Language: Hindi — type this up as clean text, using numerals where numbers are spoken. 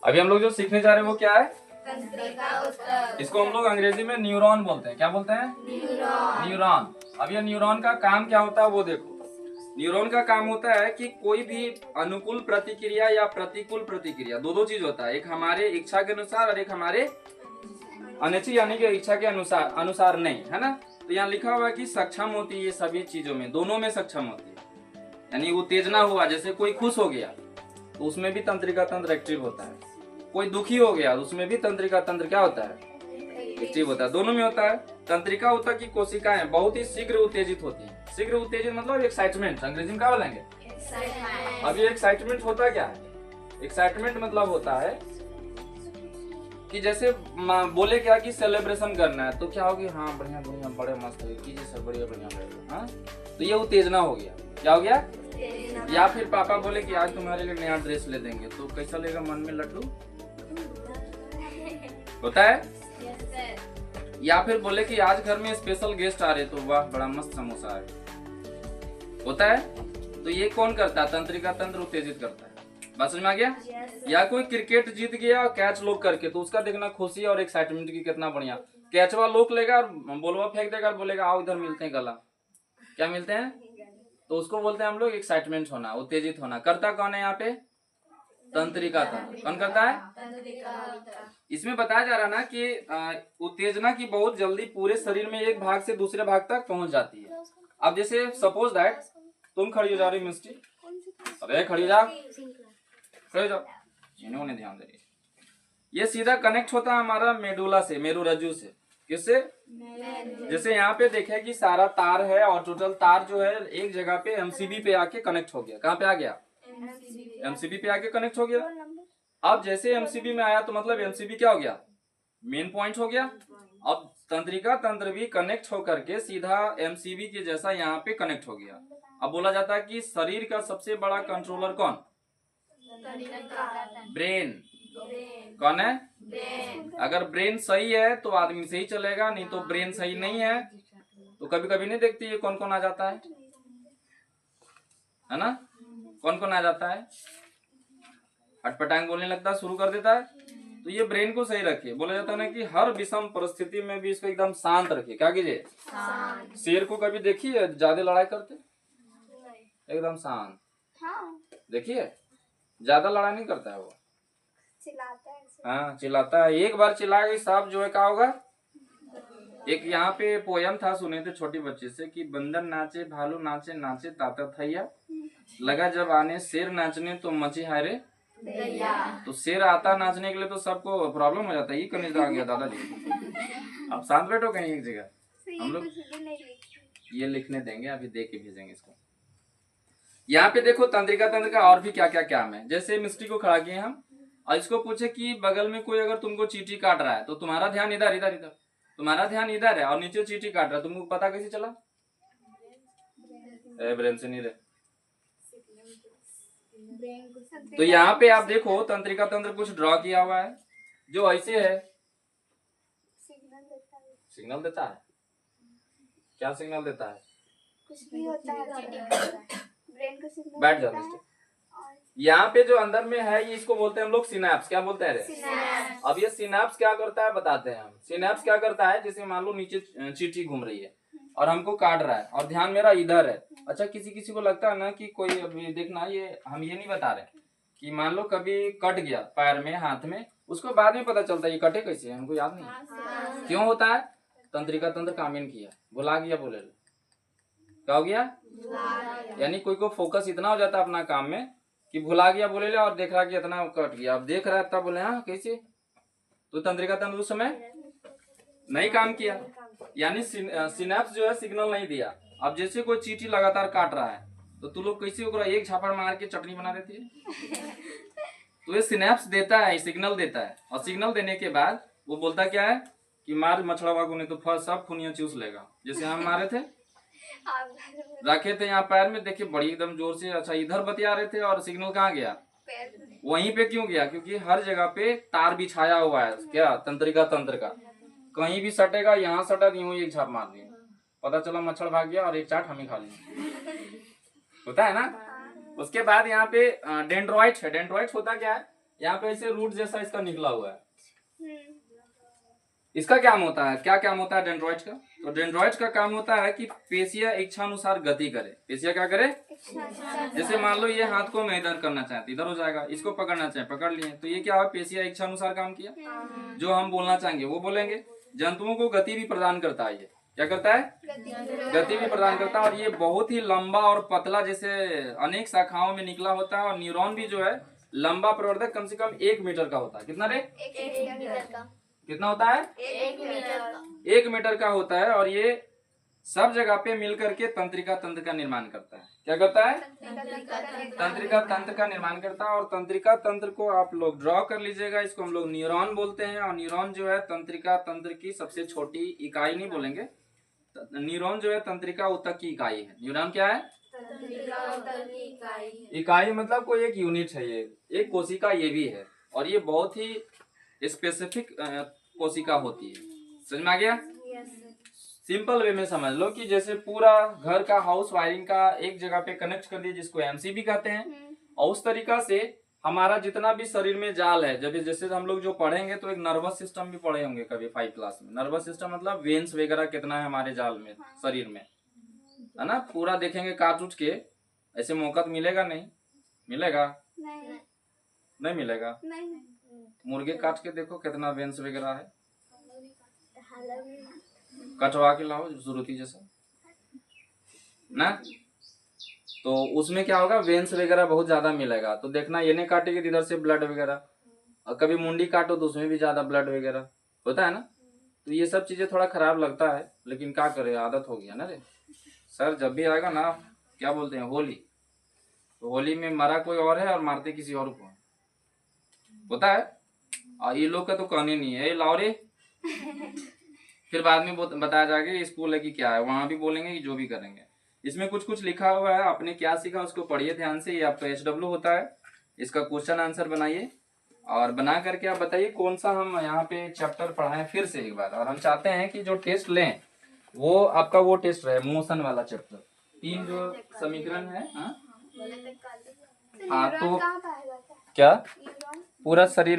अभी हम लोग जो सीखने जा रहे हैं वो क्या है? तंत्रिका ऊतक। इसको हम लोग अंग्रेजी में न्यूरॉन बोलते हैं। क्या बोलते हैं? न्यूरॉन। न्यूरॉन। अब ये न्यूरॉन का काम क्या होता है वो देखो। न्यूरॉन का काम होता है कि कोई भी अनुकूल प्रतिक्रिया या प्रतिकूल प्रतिक्रिया, दो चीज होता है, एक हमारे इच्छा के अनुसार और एक हमारे अनिच्छा यानी कि इच्छा के अनुसार नहीं, है ना। तो यहाँ लिखा हुआ है कि सक्षम होती है ये सभी चीजों में, दोनों में सक्षम होती है। यानी उत्तेजना हुआ, जैसे कोई खुश हो गया तो उसमें भी तंत्रिका तंत्र एक्टिव होता है। कोई दुखी हो गया तो उसमें भी तंत्रिका तंत्र क्या होता है? एक्टिव होता है। दोनों में होता है। तंत्रिका ऊतक की कोशिकाएं बहुत ही शीघ्र उत्तेजित होती है। शीघ्र उत्तेजित मतलब एक्साइटमेंट, अंग्रेजी में क्या बोलेंगे? अब ये एक्साइटमेंट होता क्या है? एक्साइटमेंट मतलब होता है कि जैसे बोले क्या कि सेलिब्रेशन करना है तो क्या होगी, हाँ बढ़िया बढ़िया बड़े मस्त है, कीजिए सब बढ़िया बढ़िया, हाँ तो ये उत्तेजना हो गया। क्या हो गया? या फिर पापा बोले कि आज तुम्हारे लिए नया ड्रेस ले देंगे तो कैसा लगेगा मन में? लड्डू होता है। या फिर बोले कि आज घर में स्पेशल गेस्ट आ रहे तो वाह बड़ा मस्त समोसा है, होता है। तो ये कौन करता है? तंत्रिका तंत्र उत्तेजित करता है। बात समझ में आ गया? या कोई क्रिकेट जीत गया और कैच लोग करके तो उसका देखना खुशी और एक्साइटमेंट की कितना बढ़िया। कैचवा लोग लेगा और बॉलवा फेंक देगा और बोलेगा आओ इधर मिलते हैं गला। क्या मिलते हैं? तो उसको बोलते हैं हम लोग एक्साइटमेंट होना, उत्तेजित होना। करता कौन है यहाँ पे? तंत्रिका तंत्र। कौन करता है? इसमें बताया जा रहा ना कि उत्तेजना की बहुत जल्दी पूरे शरीर में एक भाग से दूसरे भाग तक पहुंच जाती है। अब जैसे सपोज दैट तुम खड़ी हो जा रही मिस्टी, अरे खड़ी जा, खड़ी जाओ, इन्होंने ध्यान दे। ये सीधा कनेक्ट होता है हमारा मेडुला से, मेरुरज्जु से। किससे? जैसे यहाँ पे देखे कि सारा तार है और टोटल तार जो है एक जगह पे एमसीबी पे आके कनेक्ट हो गया। कहाँ पे आ गया? एमसीबी पे आके कनेक्ट हो गया। अब जैसे एमसीबी में आया तो मतलब एमसीबी क्या हो गया? मेन पॉइंट हो गया। अब तंत्रिका तंत्र भी कनेक्ट होकर के सीधा एमसीबी के जैसा यहाँ पे कनेक्ट हो गया। अब बोला जाता है कि शरीर का सबसे बड़ा कंट्रोलर कौन? ब्रेन। कौन है? अगर ब्रेन सही है तो आदमी सही चलेगा, नहीं तो ब्रेन सही नहीं है तो कभी कभी नहीं देखती है कौन कौन आ जाता है ना? कौन कौन आ जाता है? अटपटांग बोलने लगता है, शुरू कर देता है। तो ये ब्रेन को सही रखिए। बोला जाता है ना कि हर विषम परिस्थिति में भी इसको एकदम शांत रखिए। क्या कीजिए? शेर को कभी देखिए ज्यादा लड़ाई करते? एकदम शांत। देखिए ज्यादा लड़ाई नहीं करता है वो, चिल्लाता है। हाँ चिल्लाता है। एक बार चिल्लाएगा सांप जो है क्या होगा? एक यहाँ पे पोयम था, सुने थे छोटी बच्चे से कि बंदर नाचे भालू नाचे नाचे ताता थैया, लगा जब आने शेर नाचने तो मची हाय रे। तो शेर आता नाचने के लिए तो सबको प्रॉब्लम हो जाता है। ये कनीज आ गया दादाजी। अब शांत बैठो कहीं एक जगह। हम लोग ये लिखने देंगे, अभी दे के भेजेंगे इसको। यहाँ पे देखो तंत्रिका तंत्र का और भी क्या क्या काम है। जैसे मिस्टी को खड़ा किए हम और इसको पूछे कि बगल में कोई अगर तुमको चींटी काट रहा है तो तुम्हारा ध्यान इधर इधर इधर, तुम्हारा ध्यान इधर है और नीचे चींटी काट रहा है, तुमको पता कैसे चला? ब्रेन से नहीं रहे। तो यहाँ पे आप देखो तंत्रिका तंत्र कुछ ड्रॉ किया हुआ है जो ऐसे है। सिग्नल देता है। क्या सिग्नल देता है? कुछ भी होता है ब्रेन को सिग्नल। बैठ जाओ। यहाँ पे जो अंदर में है ये इसको बोलते हैं हम लोग सिनेप्स। क्या बोलते हैं? सिनेप्स। अब ये सिनेप्स क्या करता है बताते हैं हम। सिनेप्स क्या करता है, जैसे मान लो नीचे चींटी घूम रही है और हमको काट रहा है और ध्यान मेरा इधर है। अच्छा किसी किसी को लगता है ना कि कोई, अभी देखना ये हम ये नहीं बता रहे कि मान लो कभी कट गया पैर में हाथ में, उसको बाद में पता चलता है ये कटे कैसे, हमको याद नहीं। क्यों होता है? तंत्रिका तंत्र कामिन किया, भुला गया, बोले क्या हो गया? यानी कोई को फोकस इतना हो जाता है अपना काम में कि भुला गया बोले ले और देख रहा कि इतना कट गया। अब देख रहा है तब बोले हाँ कैसे, तो तंत्रिका तंत्र उस समय नहीं काम किया, यानी सिनेप्स जो है सिग्नल नहीं दिया। अब जैसे कोई चींटी लगातार काट रहा है तो तू लोग कैसे ओकरा एक झापड़ मार के चटनी बना देती है? तो ये सिनेप्स देता है, सिग्नल देता है और सिग्नल देने के बाद वो बोलता क्या है कि मार मछड़ा वागू नहीं तो सब खुनिया चूस लेगा। जैसे हम मारे थे, रखे थे यहाँ पैर में, देखिए बड़ी एकदम जोर से। अच्छा इधर बतिया रहे थे और सिग्नल कहाँ गया? वहीं पे क्यों गया? क्योंकि हर जगह पे तार बिछाया हुआ है क्या तंत्रिका तंत्र का। कहीं भी सटेगा, यहाँ सटा यूं एक झाप मार दिया, पता चला मच्छर भाग गया और एक चाट हम ही खा लिया। होता है ना। उसके बाद यहाँ पे डेंड्रॉइट है। डेंड्रॉइट होता क्या है? यहाँ पे ऐसे रूट जैसा इसका निकला हुआ है। हम्म, इसका क्या होता है, क्या काम होता है डेंड्रॉइड का? तो डेंड्रॉइड का काम होता है कि पेशियां इच्छानुसार गति करे। पेशियां क्या करे? जैसे मान लो ये हाथ को मैं इधर करना चाहती, इधर हो जाएगा, इसको पकड़ना चाहे पकड़ लिए, तो ये क्या है, पेशियां इच्छानुसार काम किया। जो हम बोलना चाहेंगे वो बोलेंगे। जंतुओं को गति भी प्रदान करता है। ये क्या करता है? गति भी प्रदान करता है। और ये बहुत ही लंबा और पतला, जैसे अनेक शाखाओं में निकला होता है। और न्यूरॉन भी जो है लंबा प्रवर्धक कम से कम 1 मीटर का होता है। कितना रे? 1 मीटर का। कितना होता है? 1 मीटर का। 1 मीटर का होता है। और ये सब जगह पे मिलकर के तंत्रिका तंत्र का निर्माण करता है। क्या करता है? तंत्रिका तंत्र का निर्माण करता है। और तंत्रिका तंत्र को आप लोग ड्रॉ कर लीजिएगा। इसको हम लोग न्यूरॉन बोलते हैं। और न्यूरॉन जो है तंत्रिका तंत्र की सबसे छोटी इकाई नहीं बोलेंगे, न्यूरॉन जो है तंत्रिका ऊतक की इकाई है। न्यूरॉन क्या है? इकाई मतलब कोई एक यूनिट है। ये एक कोशिका ये भी है। और ये बहुत ही स्पेसिफिक कोशिका होती है। समझ में आ गया? सिंपल वे में समझ लो कि जैसे पूरा घर का हाउस वायरिंग का एक जगह पे कनेक्ट कर दिए, जिसको एमसीबी कहते हैं। और उस तरीका से हमारा जितना भी शरीर में जाल है, जब जैसे हम लोग जो पढ़ेंगे तो एक नर्वस सिस्टम भी पढ़े होंगे कभी 5 क्लास में। नर्वस सिस्टम मतलब वेन्स वगैरह कितना है हमारे जाल में, शरीर में, है ना। पूरा देखेंगे काट उठ के, ऐसे मौका तो मिलेगा नहीं। मिलेगा? नहीं मिलेगा। मुर्गे काट के देखो कितना वेन्स वगैरह है, कटवा के लाओ जरूरती जैसा ना, तो उसमें क्या होगा, वेन्स वगैरह बहुत ज्यादा मिलेगा। तो देखना ये नहीं काटेगी इधर से ब्लड वगैरह। और कभी मुंडी काटो तो उसमें भी ज्यादा ब्लड वगैरह होता है ना। तो ये सब चीजें थोड़ा खराब लगता है, लेकिन क्या करे, आदत हो गया ना रे। सर जब भी आएगा ना, क्या बोलते हैं, होली, तो होली में मरा कोई और है और मारते किसी और को होता है। और ये लोग का तो कहने नहीं है, लाओ रे। फिर बाद में बताया जाएगा ये स्कूल है कि क्या है, वहां भी बोलेंगे कि जो भी करेंगे। इसमें कुछ कुछ लिखा हुआ है, आपने क्या सीखा उसको पढ़िए ध्यान से। ये आपका HW होता है। इसका क्वेश्चन आंसर बनाइए और बना करके आप बताइए कौन सा हम यहाँ पे चैप्टर पढ़ाएं फिर से एक बार। और हम चाहते हैं कि जो टेस्ट लें वो आपका वो टेस्ट रहे, मोशन वाला चैप्टर। 3 जो समीकरण है। हाँ तो क्या पूरा शरीर